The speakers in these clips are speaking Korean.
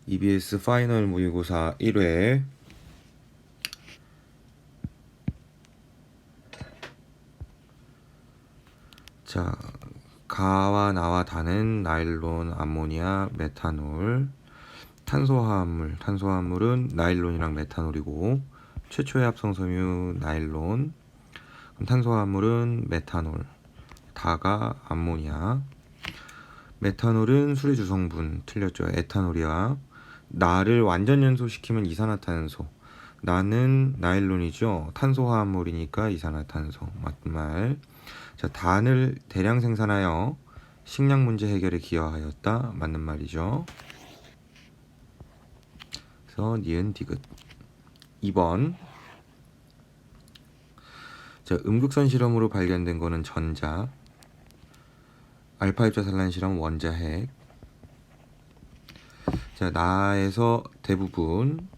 EBS 파이널 모의고사 1회 자, 가와 나와 다는 나일론, 암모니아, 메탄올, 탄소화합물은 나일론이랑 메탄올이고 최초의 합성 섬유 나일론, 그럼 탄소화합물은 메탄올, 다가 암모니아, 메탄올은 수리 주성분 틀렸죠. 에탄올이야. 나를 완전 연소시키면 이산화탄소. 나는 나일론이죠. 탄소화합물이니까 이산화탄소. 맞는 말. 자, 단을 대량 생산하여 식량 문제 해결에 기여하였다. 맞는 말이죠. 그래서 니은 디귿. 2번. 자, 음극선 실험으로 발견된 거는 전자. 알파 입자 산란 실험 원자핵. 자, 나에서 대부분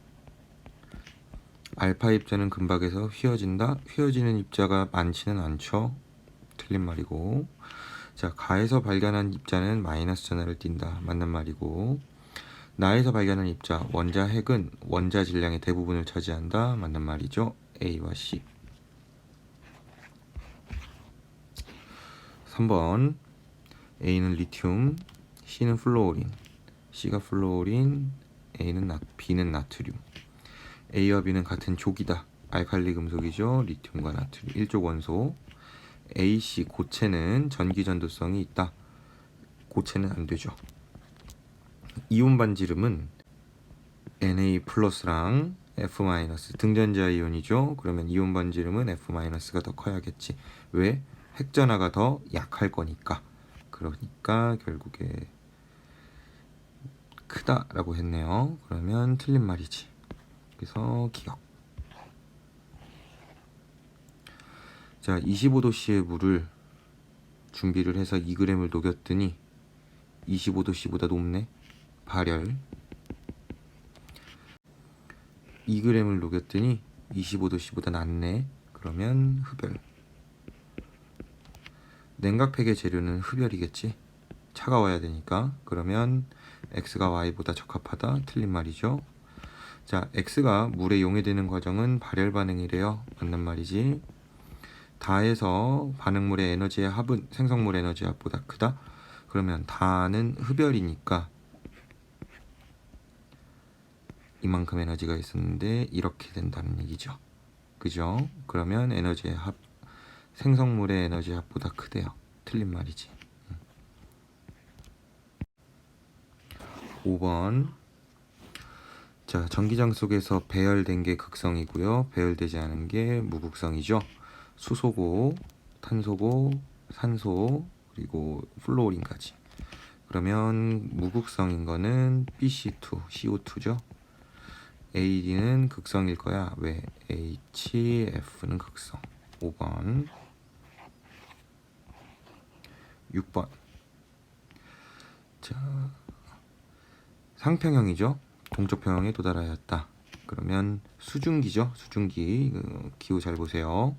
알파 입자는 금박에서 휘어진다. 휘어지는 입자가 많지는 않죠. 틀린 말이고. 자, 가에서 발견한 입자는 마이너스 전하를 띈다. 맞는 말이고. 나에서 발견한 입자 원자핵은 원자 질량의 대부분을 차지한다. 맞는 말이죠. A와 C. 3번. A는 리튬, C는 플루오린, C가 플루오린, B는 나트륨. A와 B는 같은 족이다. 알칼리 금속이죠. 리튬과 나트륨. 1족 원소. AC 고체는 전기 전도성이 있다. 고체는 안 되죠. 이온 반지름은 Na 플러스랑 F 마이너스 등전자 이온이죠. 그러면 이온 반지름은 F 마이너스가 더 커야겠지. 왜? 핵전하가 더 약할 거니까. 그러니까 결국에 크다라고 했네요. 그러면 틀린 말이지. 그래서 기억. 자, 25도씨의 물을 준비를 해서 2g을 녹였더니 25도씨보다 높네. 발열. 2g을 녹였더니 25도씨보다 낮네. 그러면 흡열. 냉각팩의 재료는 흡열이겠지. 차가워야 되니까. 그러면 X가 Y보다 적합하다. 틀린 말이죠. 자, X가 물에 용해되는 과정은 발열 반응이래요. 맞는 말이지. 다에서 반응물의 에너지의 합은 생성물 에너지의 합보다 크다. 그러면 다는 흡열이니까 이만큼 에너지가 있었는데 이렇게 된다는 얘기죠. 그죠? 그러면 에너지의 합 생성물의 에너지 합보다 크대요. 틀린 말이지. 5번. 자, 전기장 속에서 배열된 게 극성이고요. 배열되지 않은 게 무극성이죠. 수소고, 탄소고, 산소, 그리고 플루오린까지. 그러면 무극성인 거는 BC2, CO2죠. AD는 극성일 거야. 왜? HF는 극성. 5번. 6번. 자, 상평형이죠. 동적 평형에 도달하였다. 그러면 수증기죠. 수증기. 기호 잘 보세요.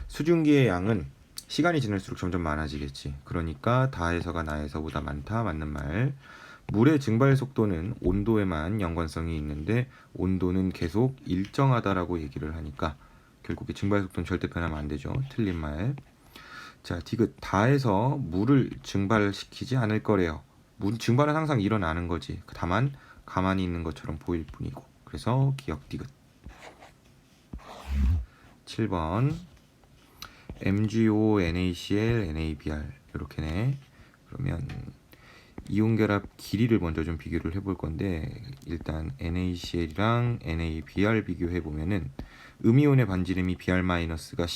수증기의 양은 시간이 지날수록 점점 많아지겠지. 그러니까 다에서가 나에서보다 많다. 맞는 말. 물의 증발 속도는 온도에만 연관성이 있는데 온도는 계속 일정하다라고 얘기를 하니까 결국에 증발 속도는 절대 변하면 안 되죠. 틀린 말. 자, 디귿. 다에서 물을 증발시키지 않을 거래요. 물 증발은 항상 일어나는 거지. 다만 가만히 있는 것처럼 보일 뿐이고. 그래서 기억 디귿. 7번. MgO, NaCl, NaBr 이렇게네. 그러면 이온 결합 길이를 먼저 좀 비교를 해볼 건데 일단 NaCl이랑 NaBr 비교해 보면은 음이온의 반지름이 Br-가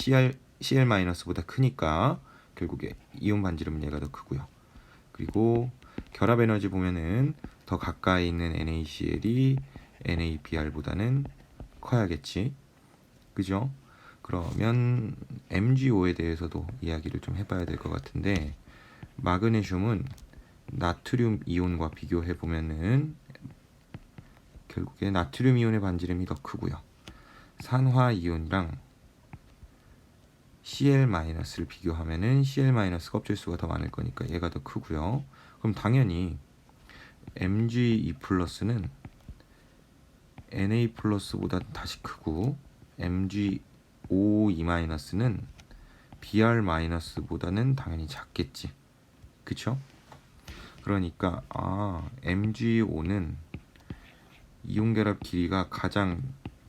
Cl-보다 크니까 결국에 이온 반지름은 얘가 더 크고요. 그리고 결합 에너지 보면은 더 가까이 있는 NaCl이 NaBr보다는 커야겠지. 그죠? 그러면 MgO에 대해서도 이야기를 좀 해봐야 될 것 같은데 마그네슘은 나트륨 이온과 비교해 보면은 결국에 나트륨 이온의 반지름이 더 크고요. 산화 이온이랑 Cl-를 비교하면은 Cl- 껍질수가 더 많을 거니까 얘가 더 크고요. 그럼 당연히 Mg2+는 Na 플러스보다 다시 크고 MgO2-는 Br 마이너스보다는 당연히 작겠지. 그쵸? 그러니까 MgO는 이온결합 길이가 가장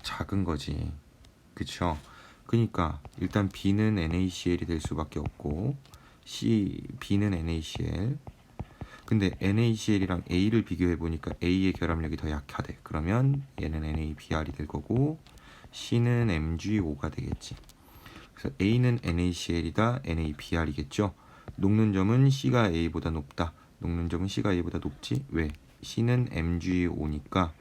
작은 거지. 그쵸? 그러니까 일단 B는 NaCl이 될 수밖에 없고 B는 NaCl. 근데 NaCl이랑 A를 비교해 보니까 A의 결합력이 더 약하대. 그러면 얘는 NaBr이 될 거고 C는 MgO가 되겠지. 그래서 A는 NaCl이다, NaBr이겠죠. 녹는 점은 C가 A보다 높다. 녹는 점은 C가 A보다 높지. 왜? C는 MgO니까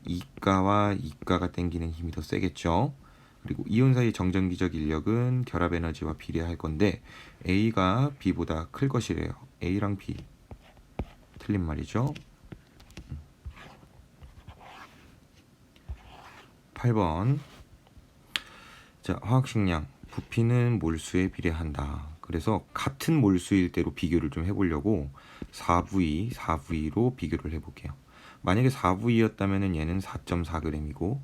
이가와 이가가 땡기는 힘이 더 세겠죠. 그리고 이온 사이 정전기적 인력은 결합 에너지와 비례할 건데 A가 B보다 클 것이래요. A랑 B 틀린 말이죠. 8번. 자, 화학식량 부피는 몰수에 비례한다. 그래서 같은 몰수일 대로 비교를 좀 해보려고 4V로 비교를 해볼게요. 만약에 4V였다면 얘는 4.4g이고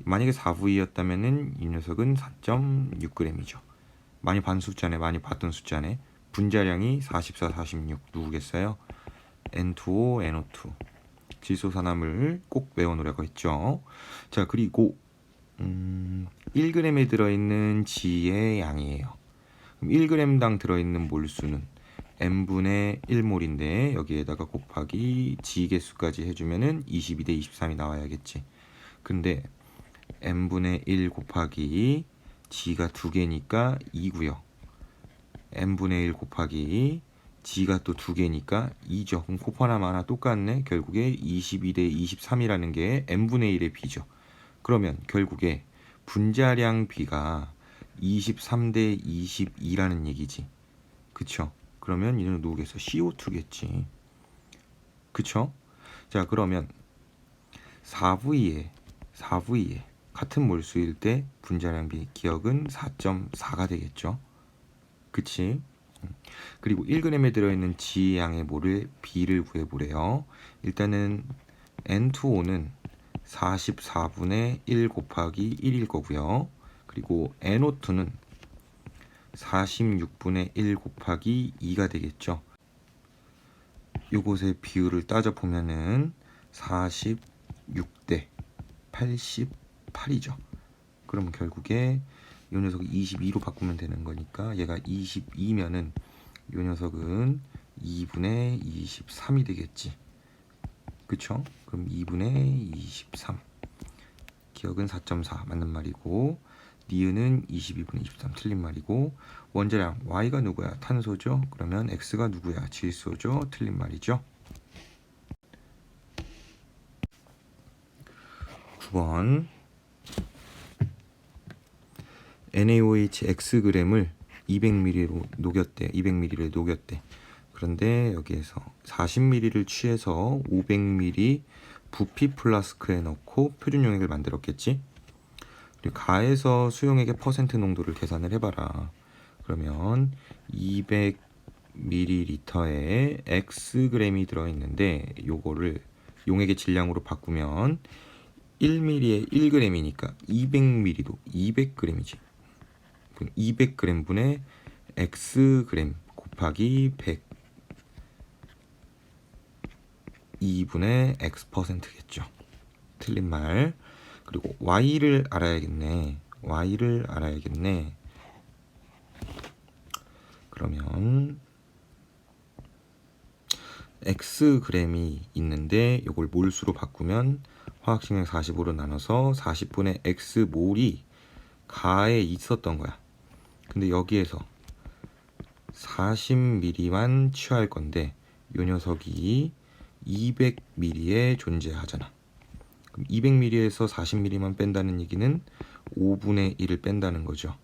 만약에 4V였다면 이 녀석은 4.6g이죠. 많이 반 숫자네, 많이 봤던 숫자네. 분자량이 44, 46 누구겠어요? N2O, NO2. 질소산화물 꼭 외워놓으라고 했죠. 자, 그리고 1g에 들어있는 G의 양이에요. 그럼 1g당 들어있는 몰수는 n분의 1몰인데 여기에다가 곱하기 G 개수까지 해주면은 22대 23이 나와야겠지. 근데 n분의 1 곱하기 G가 2개니까 2고요. n분의 1 곱하기 G가 또 2개니까 2죠. 그럼 곱하나 마나 똑같네. 결국에 22대 23이라는 게 n분의 1의 B죠. 그러면 결국에 분자량 B가 23대 22라는 얘기지. 그쵸? 그러면 이는 누구겠어? CO2겠지. 그쵸? 자, 그러면 4V에 같은 몰수일 때 분자량 B 기억은 4.4가 되겠죠. 그치? 그리고 1g에 들어있는 G 양의 몰을 B를 구해보래요. 일단은 N2O는 44분의 1 곱하기 1일 거고요. 그리고 NO2는 46분의 1 곱하기 2가 되겠죠. 요것의 비율을 따져보면은 46대 88이죠. 그럼 결국에 이 녀석을 22로 바꾸면 되는 거니까 얘가 22면은 이 녀석은 2분의 23이 되겠지. 그쵸? 그럼 2분의 23. 기억은 4.4 맞는 말이고 니은은 22분의 23 틀린 말이고 원자량 Y가 누구야? 탄소죠? 그러면 X가 누구야? 질소죠? 틀린 말이죠. 9번 NaOH Xg을 200ml로 녹였대. 200ml를 녹였대. 그런데 여기에서 40ml를 취해서 500ml 부피 플라스크에 넣고 표준 용액을 만들었겠지. 그리고 가해서 수용액의 퍼센트 농도를 계산을 해봐라. 그러면 200ml에 Xg이 들어있는데 요거를 용액의 질량으로 바꾸면 1ml에 1g이니까 200ml도 200g이지. 200g 분의 Xg 곱하기 100 2분의 X%겠죠. 틀린 말. 그리고 Y를 알아야겠네. 그러면 Xg이 있는데 이걸 몰수로 바꾸면 화학식량 45로 나눠서 40분의 X몰이 가에 있었던 거야. 근데 여기에서 40ml만 취할 건데 이 녀석이 200ml에 존재하잖아. 그럼 200ml에서 40ml만 뺀다는 얘기는 5분의 1을 뺀다는 거죠.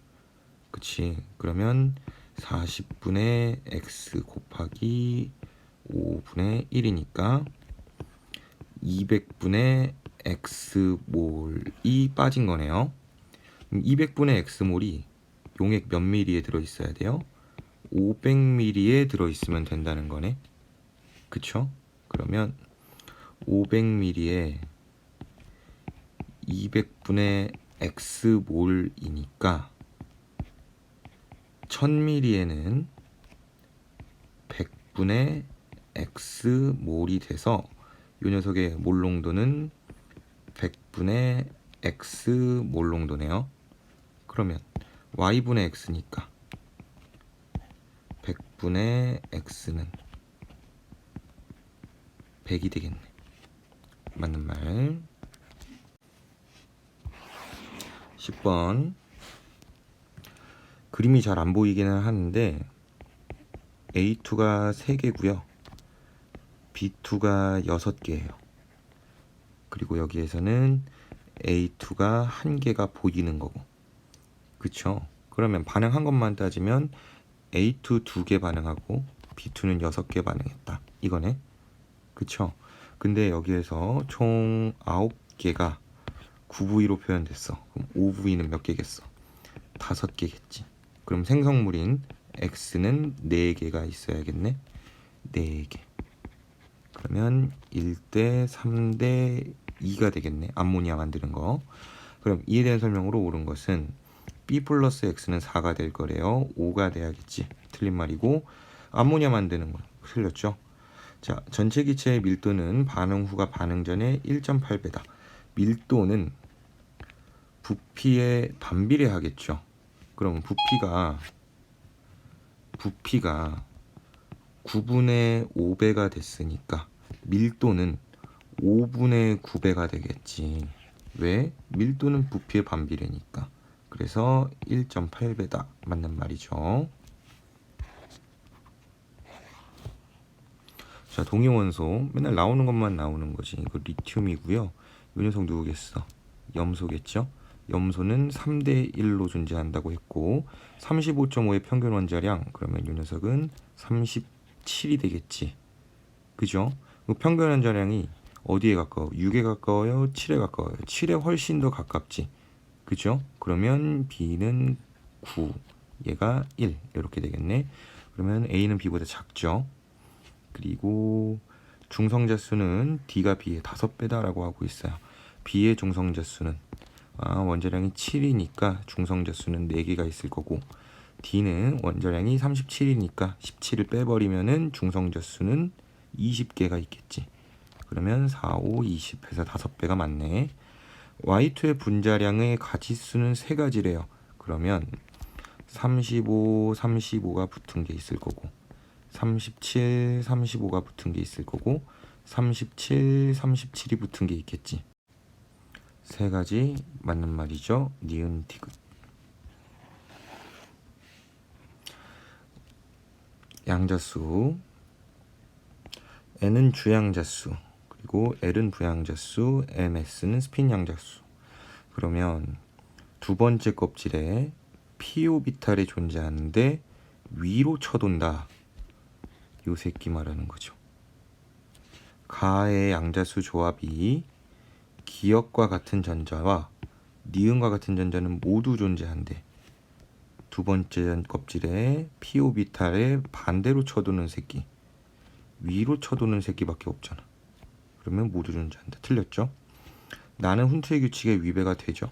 그치? 그러면 40분의 x 곱하기 5분의 1이니까 200분의 x몰이 빠진 거네요. 200분의 x몰이 용액 몇 ml에 들어있어야 돼요? 500ml에 들어있으면 된다는 거네. 그쵸? 그러면 500ml에 200분의 X몰이니까 1000ml에는 100분의 X몰이 돼서 이 녀석의 몰 농도는 100분의 X몰 농도네요. 그러면 Y분의 X니까 100분의 X는 100이 되겠네. 맞는 말. 10번. 그림이 잘 안 보이기는 하는데 A2가 3개고요. B2가 6개예요. 그리고 여기에서는 A2가 1개가 보이는 거고. 그쵸? 그러면 반응한 것만 따지면 A2 2개 반응하고 B2는 6개 반응했다. 이거네. 그쵸? 근데 여기에서 총 9개가 9V로 표현됐어. 그럼 5V는 몇 개겠어? 5개겠지. 그럼 생성물인 X는 4개가 있어야겠네. 4개. 그러면 1대 3대 2가 되겠네. 암모니아 만드는 거. 그럼 이에 대한 설명으로 옳은 것은 B 플러스 X는 4가 될 거래요. 5가 돼야겠지. 틀린 말이고 암모니아 만드는 건 틀렸죠. 자, 전체 기체의 밀도는 반응 후가 반응 전에 1.8배다. 밀도는 부피에 반비례하겠죠. 그럼 부피가 9분의 5배가 됐으니까 밀도는 5분의 9배가 되겠지. 왜? 밀도는 부피의 반비례니까. 그래서 1.8배다. 맞는 말이죠. 자, 동위원소 맨날 나오는 것만 나오는 거지. 이거 리튬이고요. 이 녀석 누구겠어? 염소겠죠? 염소는 3대 1로 존재한다고 했고 35.5의 평균 원자량. 그러면 이 녀석은 37이 되겠지. 그죠? 그 평균 원자량이 어디에 가까워? 6에 가까워요? 7에 가까워요? 7에 훨씬 더 가깝지. 그죠? 그러면 B는 9, 얘가 1 이렇게 되겠네. 그러면 A는 B보다 작죠. 그리고 중성자 수는 D가 B의 5배다 라고 하고 있어요. B의 중성자 수는 원자량이 7이니까 중성자 수는 4개가 있을 거고 D는 원자량이 37이니까 17을 빼버리면은 중성자 수는 20개가 있겠지. 그러면 4, 5, 20 해서 5배가 맞네. Y2의 분자량의 가지수는 3가지래요. 그러면 35, 35가 붙은 게 있을 거고 37, 35가 붙은 게 있을 거고 37, 37이 붙은 게 있겠지. 3가지 맞는 말이죠. 니은 디귿. 양자수 N은 주양자수 그리고 L은 부양자수, MS는 스핀 양자수. 그러면 두 번째 껍질에 피오비탈이 존재하는데 위로 쳐돈다. 요 새끼 말하는 거죠. 가의 양자수 조합이 기역과 같은 전자와 니은과 같은 전자는 모두 존재한대. 두 번째 껍질에 피오비탈에 반대로 쳐도는 새끼, 위로 쳐도는 새끼밖에 없잖아. 그러면 모두 존재한다. 틀렸죠? 나는 훈트의 규칙에 위배가 되죠.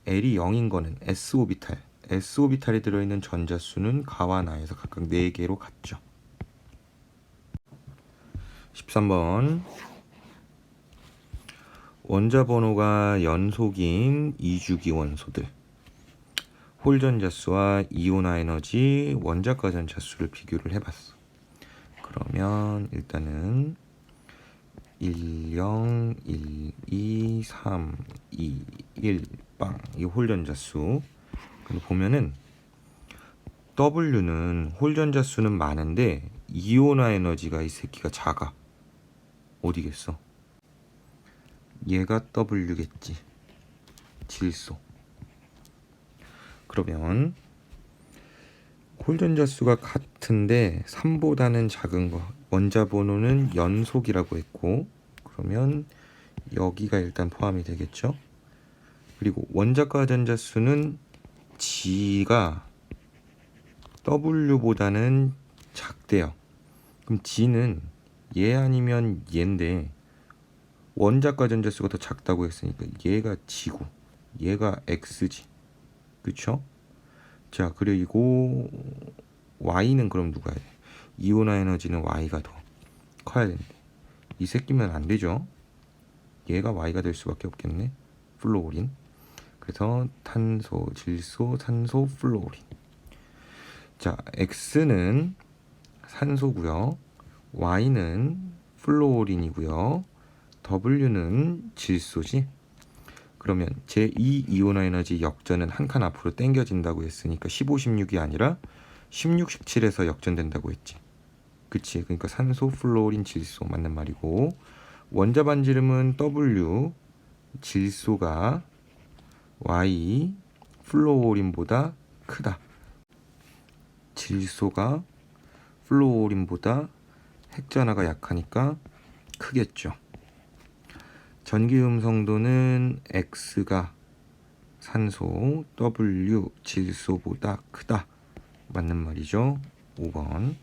L이 0인 거는 S오비탈, S오비탈이 들어있는 전자수는 가와 나에서 각각 4개로 같죠. 13번. 원자 번호가 연속인 이주기 원소들. 홀 전자수와 이온화 에너지, 원자가 전자수를 비교를 해봤어. 그러면 일단은 1, 0, 1, 2, 3, 2, 1, 빵. 이 홀 전자수. 근데 보면은 W는 홀 전자수는 많은데 이온화 에너지가 이 새끼가 작아. 어디겠어? 얘가 W겠지. 질소. 그러면 홀 전자수가 같은데 3보다는 작은 거. 원자 번호는 연속이라고 했고 그러면 여기가 일단 포함이 되겠죠. 그리고 원자가 전자수는 G가 W보다는 작대요. 그럼 G는 얘 아니면 얘인데 원자과 전자수가 더 작다고 했으니까 얘가 G고 얘가 X지. 그쵸? 자, 그리고 Y는 그럼 누가 해야 돼? 이온화 에너지는 Y가 더 커야 되는데 이 새끼면 안 되죠. 얘가 Y가 될 수밖에 없겠네. 플로어린. 그래서 탄소, 질소, 산소, 플로어린. 자, X는 산소고요. Y는 플로어린이고요. W는 질소지. 그러면 제2 이온화 에너지 역전은 한 칸 앞으로 당겨진다고 했으니까 15, 16이 아니라 16, 17에서 역전된다고 했지. 그치? 그러니까 산소, 플로어린, 질소 맞는 말이고, 원자 반지름은 W, 질소가 Y, 플로어린보다 크다. 질소가 플로어린보다 핵전하가 약하니까 크겠죠. 전기 음성도는 X가 산소, W, 질소보다 크다. 맞는 말이죠. 5번.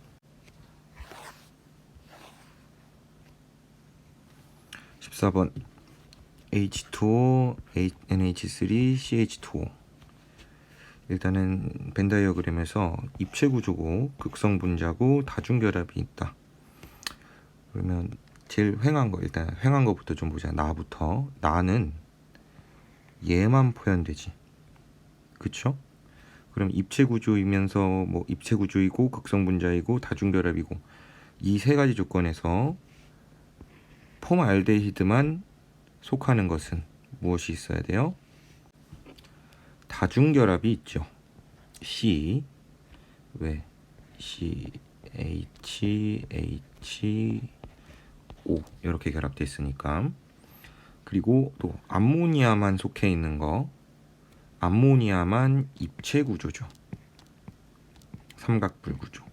14번 H2O, NH3, CH2O. 일단은 벤 다이어그램에서 입체 구조고 극성 분자고 다중결합이 있다. 그러면 제일 휑한 거, 일단 휑한 거부터 좀 보자. 나부터. 나는 얘만 표현되지. 그쵸? 그럼 입체 구조이면서 뭐 입체 구조이고 극성 분자이고 다중결합이고 이 세 가지 조건에서 폼알데히드만 속하는 것은 무엇이 있어야 돼요? 다중결합이 있죠. C 왜? C, H, H, O 이렇게 결합되어 있으니까. 그리고 또 암모니아만 속해 있는 거, 암모니아만 입체 구조죠. 삼각불 구조.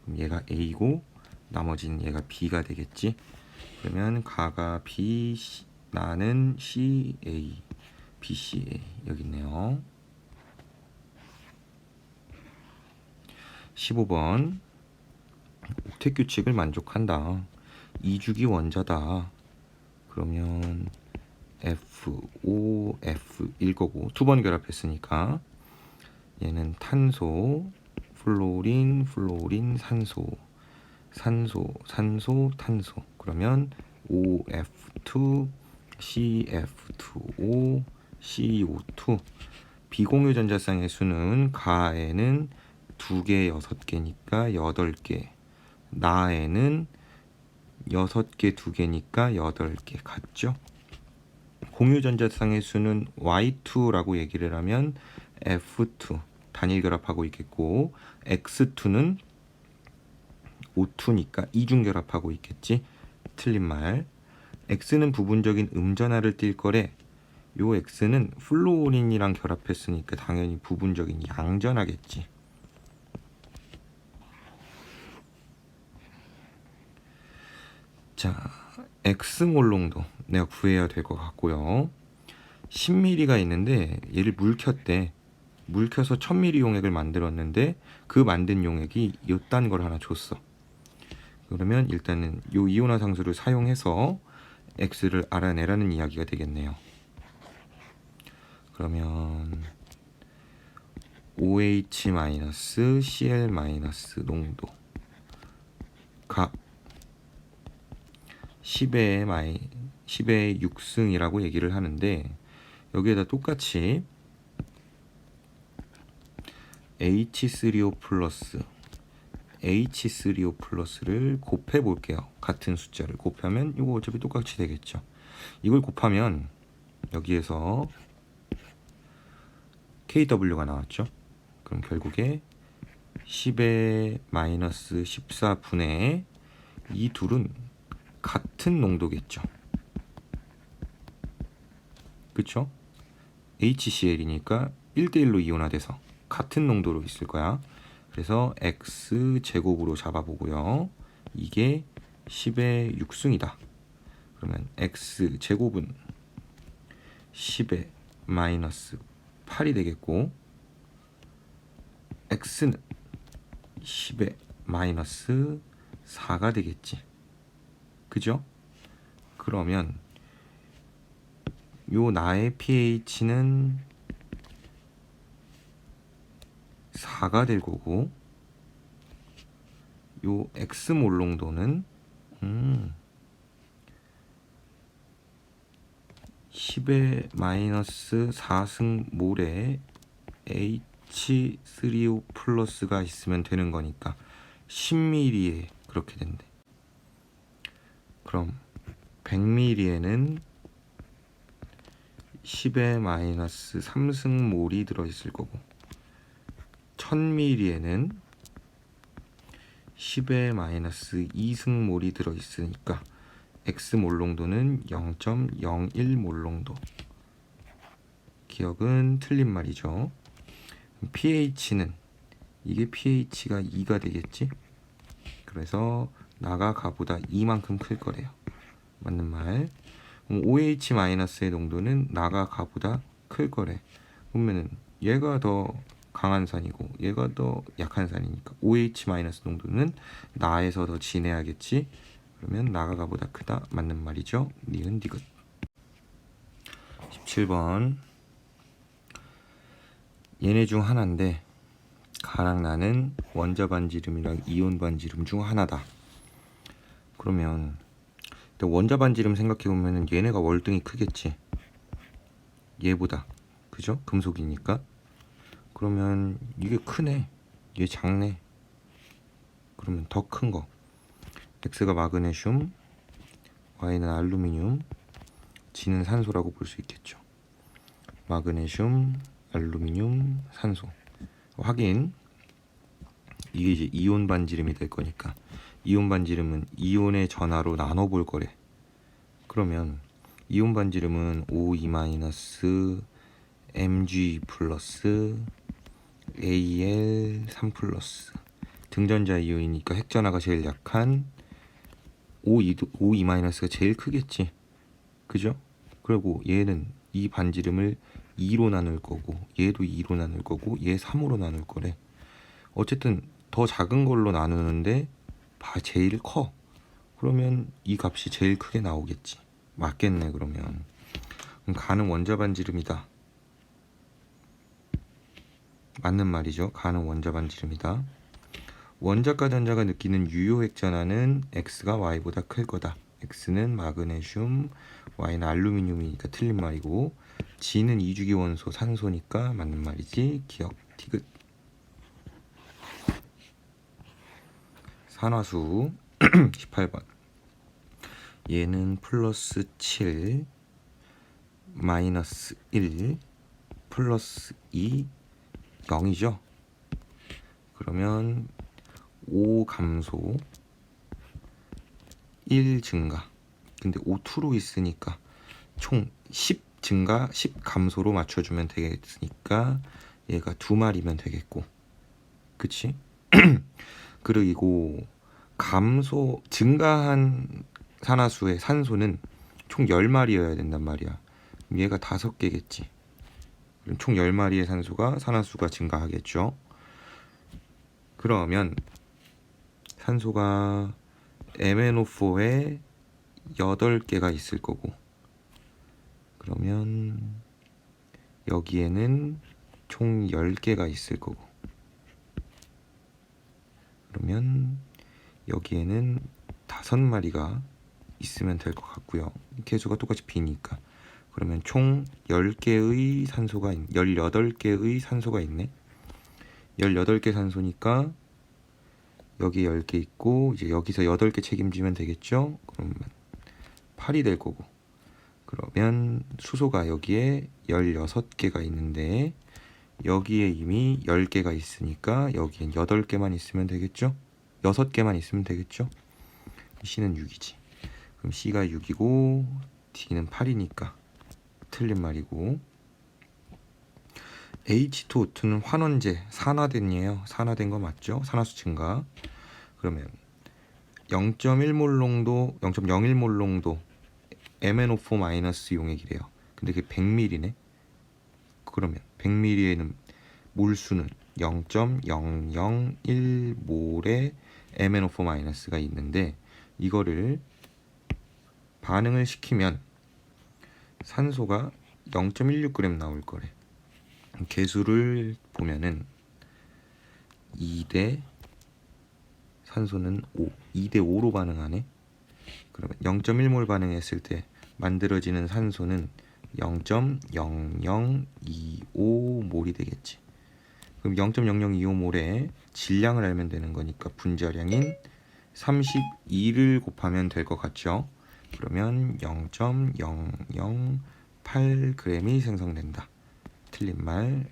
그럼 얘가 A고 나머지는 얘가 B가 되겠지. 그러면 가가 B, 나는 CA, BCA 여기 있네요. 15번 옥텟 규칙을 만족한다. 2주기 원자다. 그러면 FO, F일 거고 두 번 결합했으니까 얘는 탄소, 플로린, 플로린, 산소, 산소, 산소, 탄소. 그러면 OF2, CF2O, CO2. 비공유 전자쌍의 수는 가에는 2개, 6개니까 8개. 나에는 6개, 2개니까 8개 같죠? 공유 전자쌍의 수는 Y2라고 얘기를 하면 F2 단일 결합하고 있겠고, X2는 O2니까 이중 결합하고 있겠지. 틀린 말. X는 부분적인 음전하를 띌 거래. 요 X는 플로린이랑 결합했으니까 당연히 부분적인 양전하겠지. 자, X몰 농도 내가 구해야 될 것 같고요. 10ml가 있는데 얘를 물켰대. 물켜서 1000ml 용액을 만들었는데 그 만든 용액이 요딴 걸 하나 줬어. 그러면 일단은 요 이온화 상수를 사용해서 X를 알아내라는 이야기가 되겠네요. 그러면 OH-Cl- 농도 각 10의 6승이라고 얘기를 하는데, 여기에다 똑같이 H3O 플러스 H3O 플러스를 곱해 볼게요. 같은 숫자를 곱하면 이거 어차피 똑같이 되겠죠. 이걸 곱하면 여기에서 KW가 나왔죠. 그럼 결국에 10의 마이너스 14분의 이 둘은 같은 농도겠죠. 그쵸? HCl이니까 1대1로 이온화돼서 같은 농도로 있을 거야. 그래서 X제곱으로 잡아보고요. 이게 10의 6승이다. 그러면 X제곱은 10의 마이너스 8이 되겠고, X는 10의 마이너스 4가 되겠지. 그죠? 그러면 요 나의 pH는 4가 될 거고 요 X몰 농도는 10의 마이너스 4승 몰에 H3O 플러스가 있으면 되는 거니까 10ml에 그렇게 된대. 그럼 100ml에는 10의 마이너스 3승 몰이 들어있을 거고 1000ml에는 10의 마이너스 2승 몰이 들어있으니까 X몰 농도는 0.01 몰 농도. 기억은 틀린 말이죠. pH는 이게 pH가 2가 되겠지. 그래서 나가 가보다 2만큼 클 거래요. 맞는 말. OH-의 농도는 나가 가보다 클 거래. 그러면은 얘가 더 강한 산이고 얘가 더 약한 산이니까 OH- 농도는 나에서 더 진해야겠지. 그러면 나가 가보다 크다. 맞는 말이죠. 니은 디귿. 17번. 얘네 중 하나인데 가랑 나는 원자 반지름이랑 이온 반지름 중 하나다. 그러면 원자 반지름 생각해보면 얘네가 월등히 크겠지. 얘보다. 그죠? 금속이니까. 그러면 이게 크네. 얘 작네. 그러면 더 큰 거. X가 마그네슘, Y는 알루미늄, G는 산소라고 볼 수 있겠죠. 마그네슘, 알루미늄, 산소. 확인. 이게 이제 이온 반지름이 될 거니까 이온 반지름은 이온의 전하로 나눠 볼 거래. 그러면 이온 반지름은 O2- Mg 플러스 Al 3 플러스 등전자 이온이니까 핵전하가 제일 약한 O2-가 제일 크겠지. 그죠? 그리고 얘는 이 반지름을 2로 나눌 거고 얘도 2로 나눌 거고 얘 3으로 나눌 거래. 어쨌든 더 작은 걸로 나누는데 제일 커. 그러면 이 값이 제일 크게 나오겠지. 맞겠네. 그럼 가는 원자 반지름이다. 맞는 말이죠. 가는 원자 반지름이다. 원자과 전자가 느끼는 유효 핵전하는 X가 Y보다 클 거다. X는 마그네슘, Y는 알루미늄이니까 틀린 말이고 G는 이주기 원소 산소니까 맞는 말이지. 기억 티귿. 산화수 18번. 얘는 플러스 7 마이너스 1 플러스 2 0이죠. 그러면 5 감소 1 증가. 근데 O2로 있으니까 총 10 증가 10 감소로 맞춰주면 되겠으니까 얘가 2마리면 되겠고. 그치? 그리고 증가한 산화수의 산소는 총 10마리여야 된단 말이야. 얘가 5개겠지. 그럼 총 10마리의 산화수가 증가하겠죠. 그러면 산소가 MnO4에 8개가 있을 거고 그러면 여기에는 총 10개가 있을 거고 그러면 여기에는 5마리가 있으면 될 것 같고요. 개수가 똑같이 B니까 그러면 총 10개의 산소가 18개의 산소가 있네. 18개 산소니까 여기 10개 있고 이제 여기서 8개 책임지면 되겠죠. 그러면 8이 될 거고 그러면 수소가 여기에 16개가 있는데 여기에 이미 10개가 있으니까 여기엔 8개만 있으면 되겠죠. 6개만 있으면 되겠죠. C는 6이지. 그럼 C가 6이고 D는 8이니까 틀린 말이고 H2O2는 환원제 산화된이에요. 산화된 거 맞죠? 산화수 증가. 그러면 0.1몰 농도 0.01몰 농도 MnO4- 용액이래요. 근데 그게 100ml네. 그러면 100ml에는 몰수는 0.001몰의 MnO4- 가 있는데 이거를 반응을 시키면 산소가 0.16g 나올 거래. 개수를 보면은 2대 산소는 5, 2대 5로 반응하네. 그러면 0.1몰 반응했을 때 만들어지는 산소는 0.0025몰이 되겠지. 그럼 0.0025몰의 질량을 알면 되는 거니까 분자량인 32를 곱하면 될 것 같죠. 그러면 0.008g이 생성된다. 틀린 말.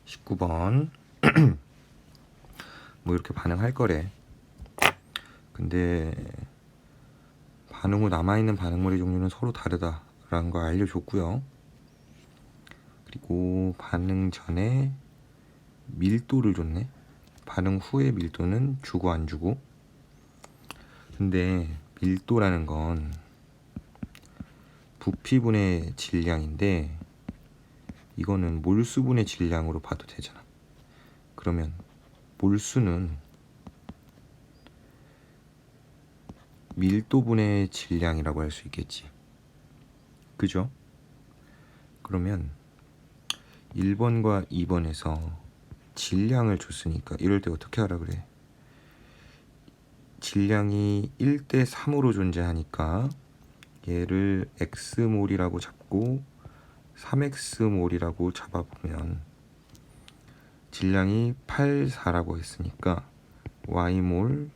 19번 뭐 이렇게 반응할 거래. 근데 반응 후 남아있는 반응물의 종류는 서로 다르다라는 걸 알려줬고요. 그리고 반응 전에 밀도를 줬네. 반응 후의 밀도는 주고 안 주고. 근데 밀도라는 건 부피분의 질량인데 이거는 몰수분의 질량으로 봐도 되잖아. 그러면 몰수는 밀도분의 질량이라고 할 수 있겠지. 그죠? 그러면 1번과 2번에서 질량을 줬으니까 이럴 때 어떻게 하라 그래? 질량이 1대 3으로 존재하니까 얘를 x몰이라고 잡고 3x몰이라고 잡아보면 질량이 8, 4라고 했으니까 y몰,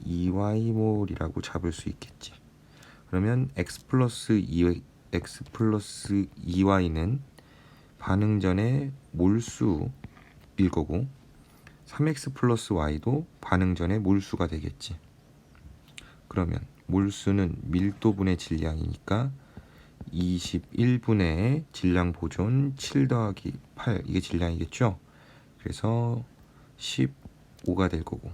2y몰이라고 잡을 수 있겠지. 그러면 x 플러스 2y는 반응 전에 몰수일 거고 3x 플러스 y도 반응 전에 몰수가 되겠지. 그러면 몰수는 밀도분의 질량이니까 21분의 질량 보존 7 더하기 8 이게 질량이겠죠. 그래서 15가 될 거고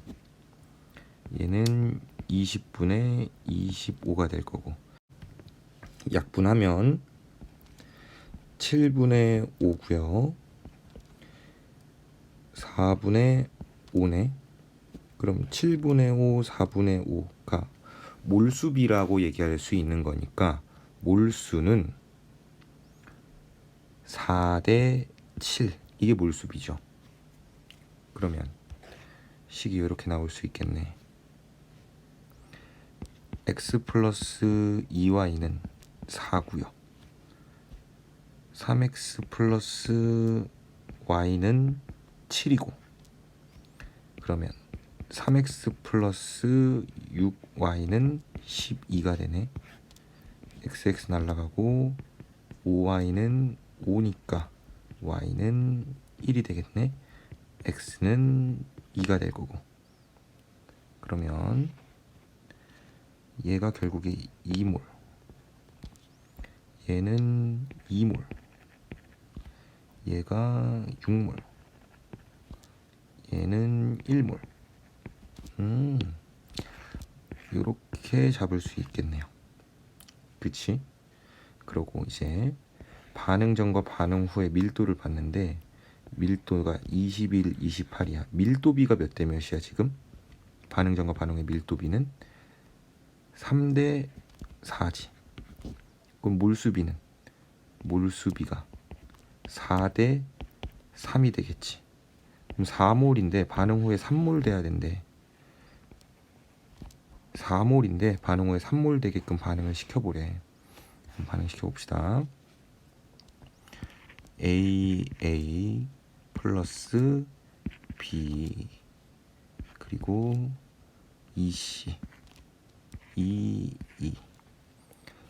얘는 20분의 25가 될 거고 약분하면 7분의 5고요 4분의 5네. 그럼 7분의 5, 4분의 5가 몰수비라고 얘기할 수 있는 거니까 몰수는 4대 7 이게 몰수비죠. 그러면 식이 이렇게 나올 수 있겠네. x 플러스 2y는 4고요 3x 플러스 y는 7이고 그러면 3x 플러스 6y는 12가 되네. xx 날라가고 5y는 5니까 y는 1이 되겠네. x는 2가 될 거고 그러면 얘가 결국에 2몰 얘는 2몰 얘가 6몰 얘는 1몰 요렇게 잡을 수 있겠네요. 그치? 그러고 이제 반응 전과 반응 후의 밀도를 봤는데 밀도가 21, 28이야. 밀도비가 몇 대 몇이야 지금? 반응 전과 반응 후의 밀도비는 3대 4지. 그럼 몰수비는? 몰수비가 4대 3이 되겠지. 그럼 4몰인데 반응 후에 3몰 돼야 된대. 4몰인데 반응 후에 3몰 되게끔 반응을 시켜보래. 반응 시켜봅시다. AA 플러스 B 그리고 EC EE.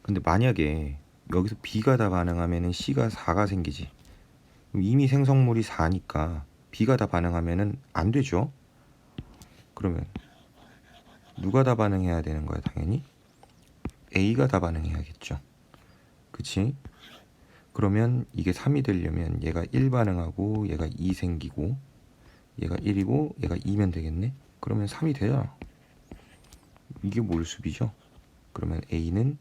근데 만약에 여기서 B가 다 반응하면은 C가 4가 생기지. 이미 생성물이 4니까 B가 다 반응하면은 안 되죠. 그러면 누가 다 반응해야 되는 거야? 당연히 A가 다 반응해야겠죠. 그치? 그러면 이게 3이 되려면 얘가 1 반응하고 얘가 2 생기고 얘가 1이고 얘가 2면 되겠네. 그러면 3이 되잖아. 이게 몰수비죠. 그러면 A는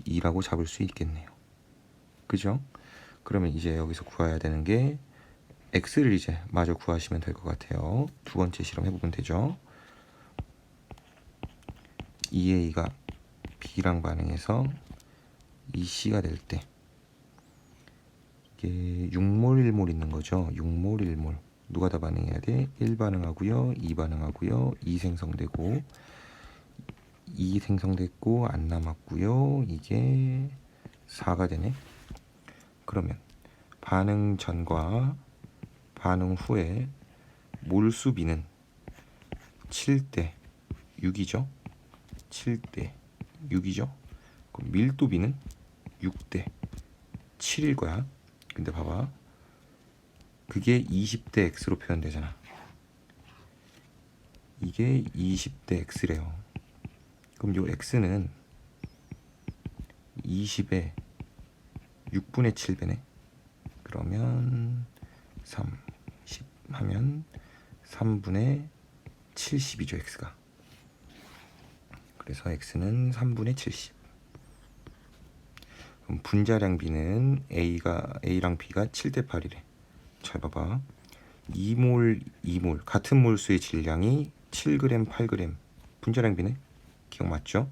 2라고 잡을 수 있겠네요. 그죠? 그러면 이제 여기서 구해야 되는 게 X를 이제 마저 구하시면 될 것 같아요. 두 번째 실험 해보면 되죠. 2A가 B랑 반응해서 이 C가 될 때 이게 6몰 1몰 있는 거죠. 6몰 1몰 누가 다 반응해야 돼? 1 반응하고요, 2 반응하고요, 2 생성되고 2 생성됐고 안 남았고요. 이게 4가 되네. 그러면 반응 전과 반응 후에 몰수 B는 7대 6이죠. 7대 6이죠. 그럼 밀도 B는 6대 7일 거야. 근데 봐봐. 그게 20대 X로 표현되잖아. 이게 20대 X래요. 그럼 요 X는 20에 6분의 7배네. 그러면 3, 10 하면 3분의 70이죠, X가. 그래서 X는 3분의 70. 그럼 분자량 B는 A랑 B가 7대 8이래. 잘 봐봐. 2몰, 2몰 같은 몰수의 질량이 7g, 8g. 분자량 B네. 기억 맞죠?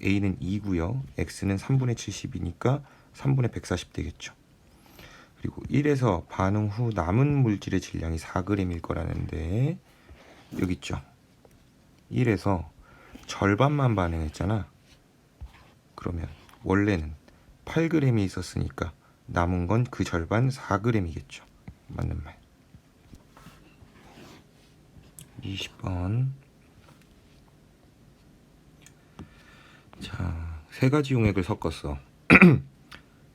A는 2고요. X는 3분의 70이니까 3분의 140 되겠죠. 그리고 1에서 반응 후 남은 물질의 질량이 4g일 거라는데 여기 있죠. 1에서 절반만 반응했잖아. 그러면 원래는 8g이 있었으니까 남은 건 그 절반 4g이겠죠. 맞는 말. 20번. 자, 세 가지 용액을 섞었어.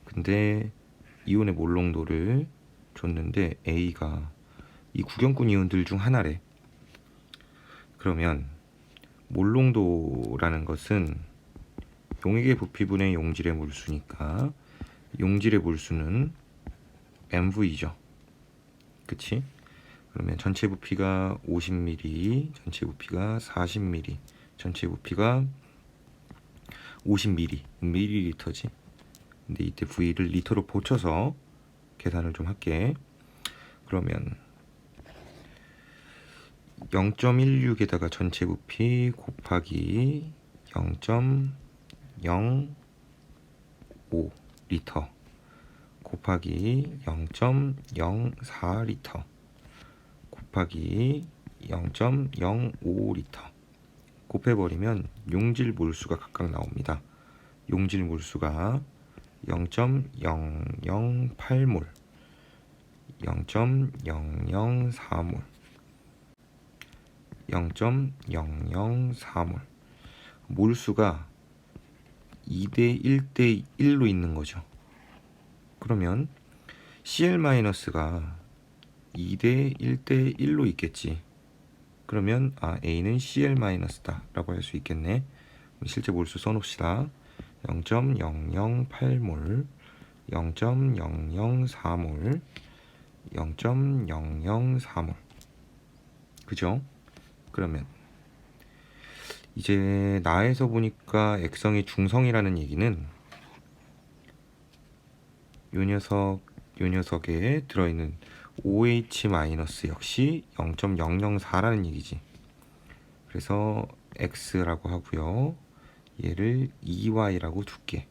근데 이온의 몰농도를 줬는데 A가 이 구경꾼 이온들 중 하나래. 그러면 몰농도라는 것은 용액의 부피분의 용질의 몰수니까 용질의 몰수는 MV죠. 그치? 그러면 전체 부피가 50ml, 전체 부피가 40ml, 전체 부피가 50ml, ml리터지. 근데 이때 V를 리터로 고쳐서 계산을 좀 할게. 그러면 0.16에다가 전체 부피 곱하기 0.05 리터 곱하기 0.04 리터 곱하기 0.05 리터 곱해버리면 용질 몰수가 각각 나옵니다. 용질 몰수가 0.008몰, 0.004몰, 0.004몰. 몰수가 2대 1대 1로 있는 거죠. 그러면 Cl-가 2대 1대 1로 있겠지. 그러면 A는 Cl-다 라고 할 수 있겠네. 실제 몰수 써놓읍시다. 0.008몰, 0.004몰, 0.004몰. 그죠? 그러면 이제 나에서 보니까 액성이 중성이라는 얘기는 요 녀석에 들어있는 OH- 역시 0.004라는 얘기지. 그래서 X라고 하고요. 얘를 EY라고 둘게.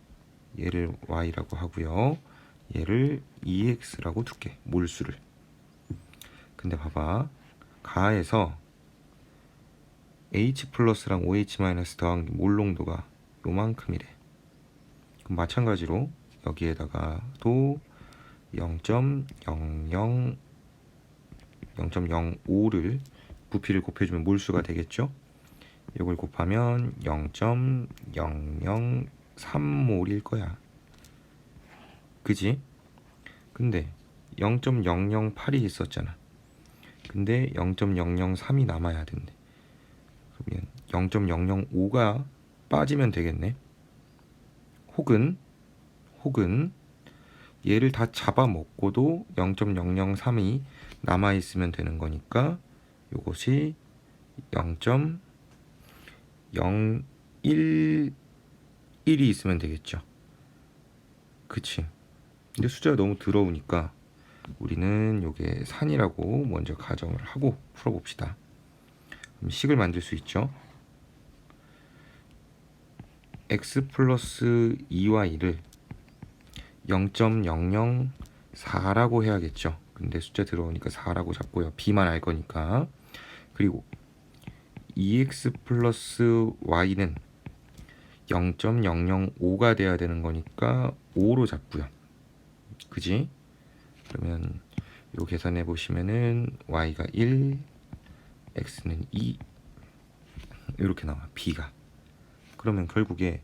얘를 Y라고 하고요. 얘를 EX라고 둘게. 몰수를. 근데 봐봐. 가에서 H 플러스랑 OH 마이너스 더한 몰농도가 요만큼이래. 그럼 마찬가지로 여기에다가 또 0.05를 부피를 곱해주면 몰수가 되겠죠. 이걸 곱하면 0.003몰일 거야. 그지? 근데 0.008이 있었잖아. 근데 0.003이 남아야 된대. 그러면 0.005가 빠지면 되겠네. 혹은 얘를 다 잡아먹고도 0.003이 남아있으면 되는 거니까 요것이 0.011이 있으면 되겠죠. 그치? 근데 숫자가 너무 더러우니까 우리는 요게 산이라고 먼저 가정을 하고 풀어봅시다. 그럼 식을 만들 수 있죠. x 플러스 2y를 0.004라고 해야겠죠. 근데 숫자 들어오니까 4라고 잡고요. b만 알 거니까. 그리고 2x 플러스 y는 0.005가 돼야 되는 거니까 5로 잡고요. 그지? 그러면 요 계산해 보시면은 y가 1, x는 2 이렇게 나와. b가. 그러면 결국에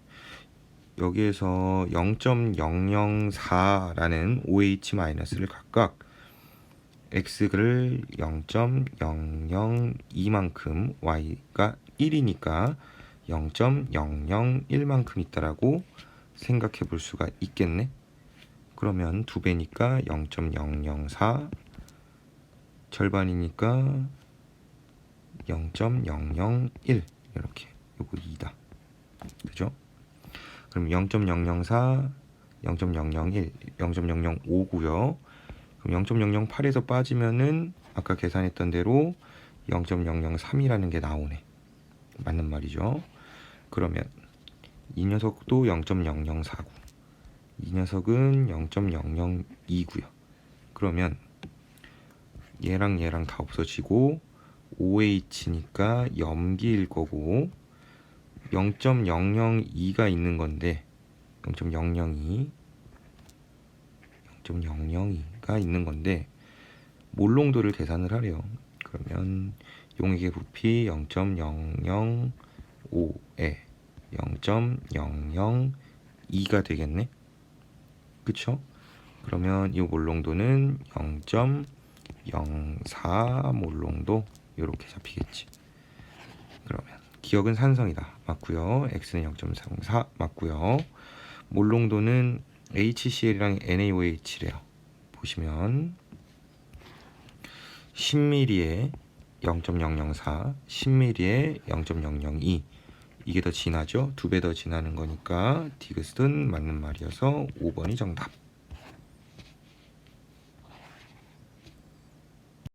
여기에서 0.004라는 OH-를 각각 x를 0.002만큼 y가 1이니까 0.001만큼 있다라고 생각해 볼 수가 있겠네. 그러면 2배니까 0.004 절반이니까 0.001 이렇게 요거 2다. 그죠? 그럼 0.004, 0.001, 0.005고요. 그럼 0.008에서 빠지면은 아까 계산했던 대로 0.003이라는 게 나오네. 맞는 말이죠. 그러면 이 녀석도 0.004고 이 녀석은 0.002고요. 그러면 얘랑 얘랑 다 없어지고 OH니까 염기일 거고 0.002가 있는 건데 0.002가 있는 건데 몰농도를 계산을 하래요. 그러면 용액의 부피 0.005에 0.002가 되겠네. 그쵸? 그러면 이 몰농도는 0.04 몰농도 이렇게 잡히겠지. 그러면 기억은 산성이다. 맞고요. x는 0.34 맞고요. 몰농도는 HCl이랑 NaOH래요. 보시면 10ml에 0.004, 10ml에 0.002 이게 더 진하죠? 2배 더 진하는 거니까 디귿은 맞는 말이어서 5번이 정답.